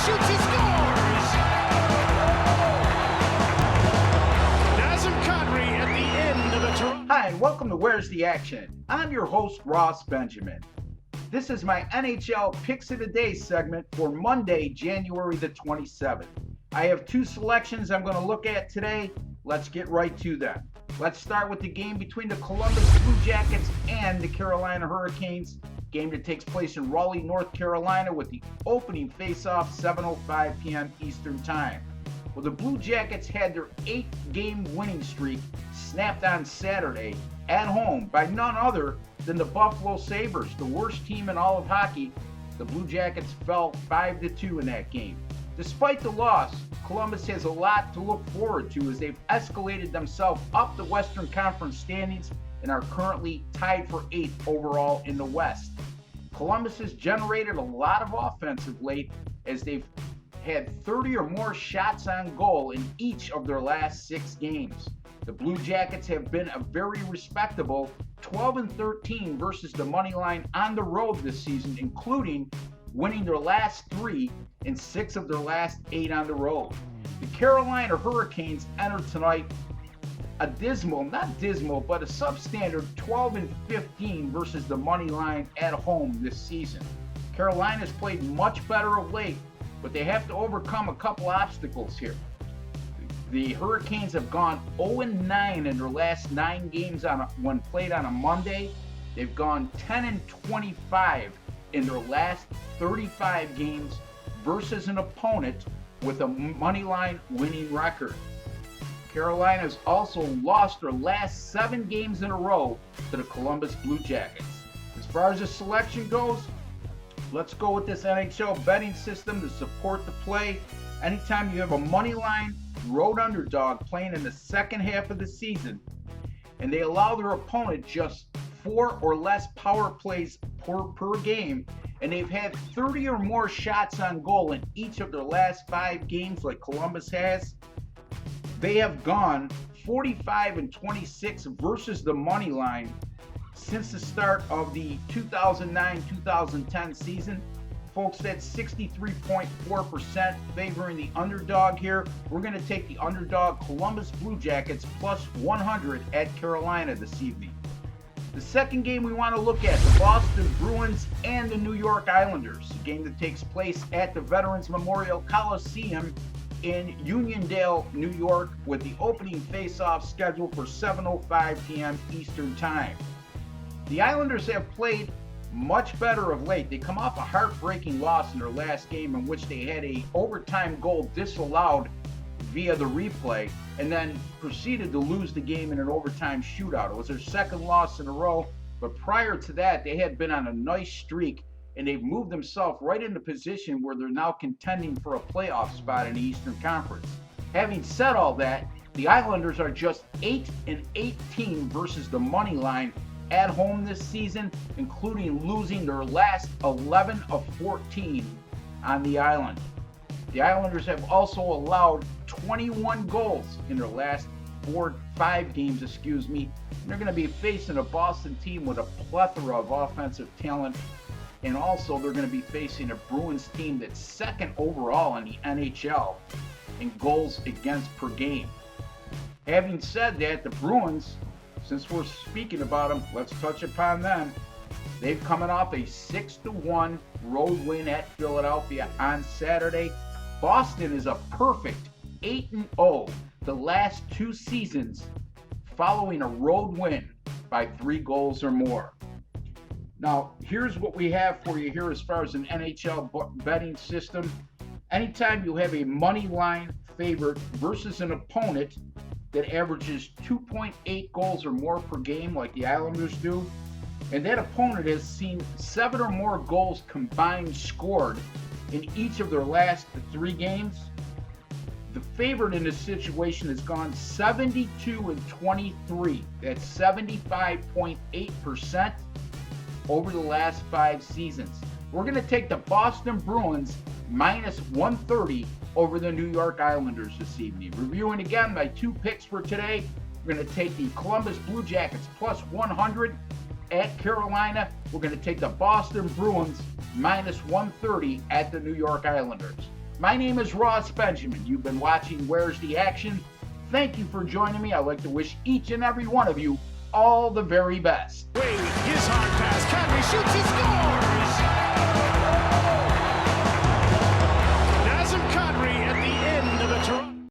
shoots, he scores! Nazem Kadri at the end of a Toronto. Hi, and welcome to Where's the Action? I'm your host, Ross Benjamin. This is my NHL Picks of the Day segment for Monday, January the 27th. I have two selections I'm going to look at today. Let's get right to them. Let's start with the game between the Columbus Blue Jackets and the Carolina Hurricanes. Game that takes place in Raleigh, North Carolina, with the opening face-off 7:05 p.m. Eastern Time. Well, the Blue Jackets had their 8-game winning streak snapped on Saturday at home by none other than the Buffalo Sabres, the worst team in all of hockey. The Blue Jackets fell 5-2 in that game. Despite the loss, Columbus has a lot to look forward to as they've escalated themselves up the Western Conference standings and are currently tied for 8th overall in the West. Columbus has generated a lot of offense of late as they've had 30 or more shots on goal in each of their last 6 games. The Blue Jackets have been a very respectable 12-13 versus the money line on the road this season, including winning their last 3 and 6 of their last 8 on the road. The Carolina Hurricanes entered tonight a not dismal, but a substandard 12-15 versus the money line at home this season. Carolina's played much better of late, but they have to overcome a couple obstacles here. The Hurricanes have gone 0-9 in their last 9 games when played on a Monday. They've gone 10-25 in their last 35 games versus an opponent with a moneyline winning record. Carolina's also lost their last 7 games in a row to the Columbus Blue Jackets. As far as the selection goes, let's go with this NHL betting system to support the play. Anytime you have a moneyline road underdog playing in the second half of the season and they allow their opponent just 4 or less power plays per game, and they've had 30 or more shots on goal in each of their last 5 games like Columbus has, they have gone 45-26 versus the money line since the start of the 2009-2010 season. Folks, that's 63.4% favoring the underdog here. We're going to take the underdog Columbus Blue Jackets plus 100 at Carolina this evening. The second game we want to look at, the Boston Bruins and the New York Islanders, a game that takes place at the Veterans Memorial Coliseum in Uniondale, New York, with the opening face-off scheduled for 7:05 p.m. Eastern Time. The Islanders have played much better of late. They come off a heartbreaking loss in their last game in which they had an overtime goal disallowed via the replay and then proceeded to lose the game in an overtime shootout. It was their second loss in a row, but prior to that, they had been on a nice streak and they've moved themselves right into position where they're now contending for a playoff spot in the Eastern Conference. Having said all that, the Islanders are just 8-18 versus the money line at home this season, including losing their last 11 of 14 on the island. The Islanders have also allowed 21 goals in their last 5 games, and they're going to be facing a Boston team with a plethora of offensive talent, and also they're going to be facing a Bruins team that's second overall in the NHL in goals against per game. Having said that, the Bruins, since we're speaking about them, let's touch upon them. They've coming off a 6-1 road win at Philadelphia on Saturday. Boston is a perfect 8-0 the last 2 seasons following a road win by 3 goals or more. Now, here's what we have for you here as far as an NHL betting system. Anytime you have a money line favorite versus an opponent that averages 2.8 goals or more per game like the Islanders do, and that opponent has seen 7 or more goals combined scored in each of their last 3 games, the favorite in this situation has gone 72-23. That's 75.8% over the last 5 seasons. We're going to take the Boston Bruins minus 130 over the New York Islanders this evening. Reviewing again my 2 picks for today. We're going to take the Columbus Blue Jackets plus 100 at Carolina. We're going to take the Boston Bruins minus 130 at the New York Islanders. My name is Ross Benjamin. You've been watching Where's the Action? Thank you for joining me. I'd like to wish each and every one of you all the very best. Wade, his hard pass. Kadri shoots, he scores!